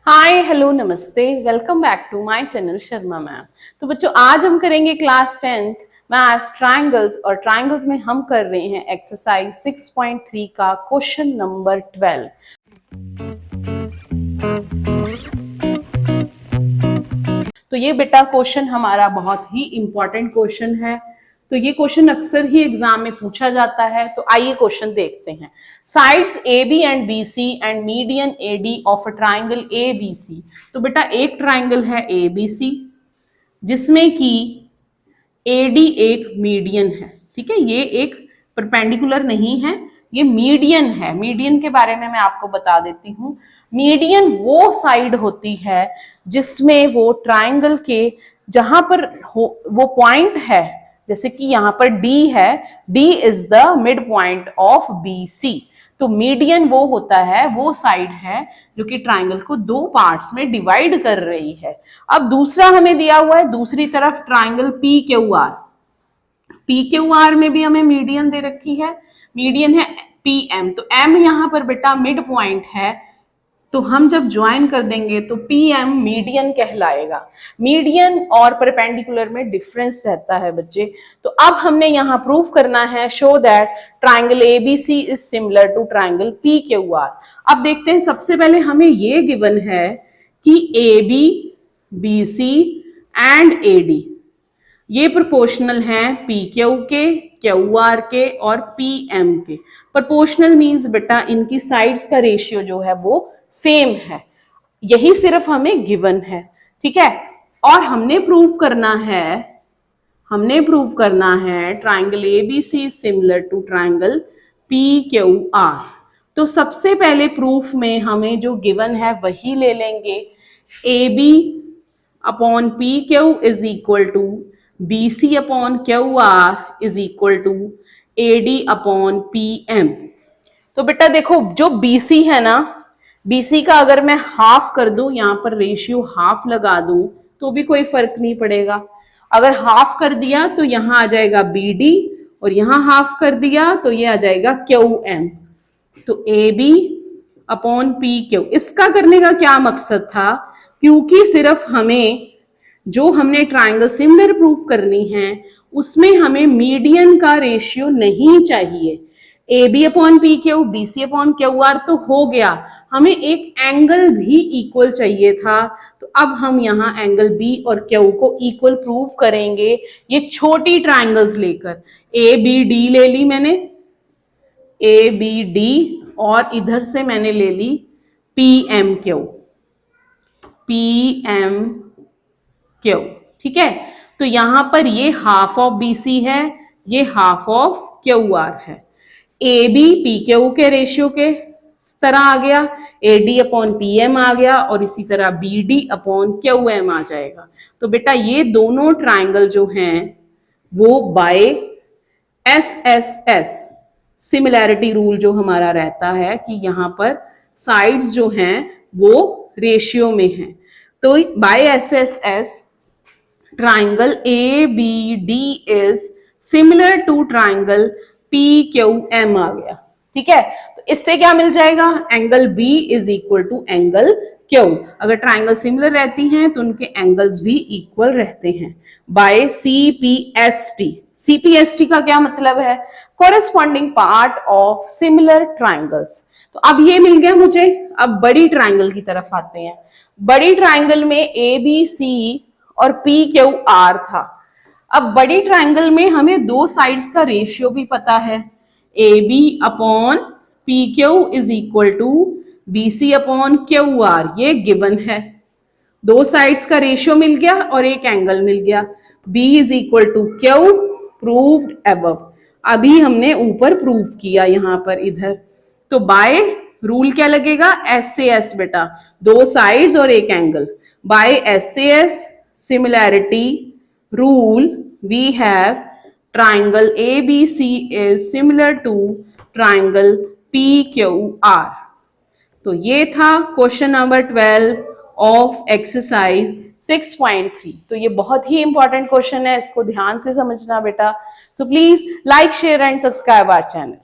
हाय hello नमस्ते, welcome back to my channel Sharma ma'am. तो बच्चों, आज हम करेंगे क्लास 10th मैथ्स ट्रायंगल्स, और ट्रायंगल्स में हम कर रहे हैं एक्सरसाइज 6.3 का क्वेश्चन नंबर 12। तो ये बेटा क्वेश्चन हमारा बहुत ही इंपॉर्टेंट क्वेश्चन है। तो ये क्वेश्चन अक्सर ही एग्जाम में पूछा जाता है। तो आइए क्वेश्चन देखते हैं। Sides A B and B C and median A D of a triangle A B C. तो बेटा एक ट्राइंगल है ए बी सी जिसमें कि ए डी एक मीडियन है। ठीक है, ये एक परपेंडिकुलर नहीं है, ये मीडियन है। मीडियन के बारे में मैं आपको बता देती हूँ। मीडियन वो साइड होती है जिसमें वो ट्राइंगल के जहां पर वो पॉइंट है, जैसे कि यहां पर डी है, D is the mid point of B C. तो मीडियन वो होता है, वो साइड है जो कि ट्राइंगल को दो पार्ट्स में डिवाइड कर रही है। अब दूसरा हमें दिया हुआ है दूसरी तरफ triangle P Q are. P Q are में भी हमें मीडियन दे रखी है, मीडियन है पी एम। तो एम यहां पर बेटा मिड पॉइंट है, तो हम जब ज्वाइन कर देंगे तो पी एम मीडियन कहलाएगा। मीडियन और परपेंडिकुलर में डिफरेंस रहता है बच्चे। तो अब हमने यहां प्रूव करना है, show that triangle ABC is similar to triangle P Q R. अब देखते हैं, सबसे पहले हमें ये गिवन है कि A B B C and A D ये प्रोपोर्शनल हैं पी क्यू के, क्यू आर के और पी एम के। प्रोपोर्शनल मीन्स बेटा इनकी साइड्स का रेशियो जो है वो सेम है। यही सिर्फ हमें गिवन है। ठीक है, और हमने प्रूव करना है triangle ABC similar to triangle P Q R. तो सबसे पहले प्रूफ में हमें जो गिवन है वही ले लेंगे। A B upon P Q is equal to B C upon Q R is equal to A D upon P M. तो बेटा देखो, जो बी सी है ना, बीसी का अगर मैं हाफ कर दूं, यहां पर रेशियो हाफ लगा दूं तो भी कोई फर्क नहीं पड़ेगा। अगर हाफ कर दिया तो यहां आ जाएगा बी डी, और यहां हाफ कर दिया तो ये आ जाएगा क्यू एम। तो A B upon P Q, इसका करने का क्या मकसद था, क्योंकि सिर्फ हमें जो हमने ट्राइंगल सिमिलर प्रूफ करनी है उसमें हमें मीडियन का रेशियो नहीं चाहिए। A B upon P Q, B C upon Q R तो हो गया, हमें एक एंगल भी इक्वल चाहिए था। तो अब हम यहाँ एंगल बी और क्यू को इक्वल प्रूव करेंगे, ये छोटी ट्राइंगल्स लेकर। ए बी डी ले ली मैंने, ए बी डी, और इधर से मैंने ले ली P M Q, P M Q. ठीक है, तो यहां पर ये हाफ ऑफ बी सी है, ये हाफ ऑफ क्यू आर है। ए बी पी क्यू के रेशियो के तरह आ गया, A D upon P M आ गया, और इसी तरह B D upon Q M आ जाएगा। तो बेटा ये दोनों ट्राइंगल जो हैं वो by S S S similarity rule जो हमारा रहता है कि यहाँ पर साइड्स जो हैं वो रेशियो में हैं। तो by S S S triangle A B D is similar to triangle P Q M आ गया। ठीक है, तो इससे क्या मिल जाएगा, angle B is equal to angle Q. अगर ट्राइंगल सिमिलर रहती हैं तो उनके एंगल्स भी इक्वल रहते हैं। By C P S T, C P S T का क्या मतलब है, corresponding part of similar triangles. तो अब ये मिल गया मुझे। अब बड़ी ट्राइंगल की तरफ आते हैं। बड़ी ट्राइंगल में ए बी सी और पी क्यू आर था। अब बड़ी ट्राइंगल में हमें दो साइड्स का रेशियो भी पता है, A B upon P Q is equal to B C upon Q R, ये गिवन है। दो साइड्स का रेशियो मिल गया और एक एंगल मिल गया। B is equal to Q, proved above. अभी हमने ऊपर प्रूव किया यहां पर इधर। तो बाय रूल क्या लगेगा, एस से एस बेटा, दो साइड्स और एक एंगल। बाय एस से S similarity rule we have triangle ABC is similar to triangle PQR। तो ये था क्वेश्चन नंबर 12 ऑफ एक्सरसाइज 6.3। तो ये बहुत ही इंपॉर्टेंट क्वेश्चन है, इसको ध्यान से समझना बेटा। So please like share and subscribe our channel.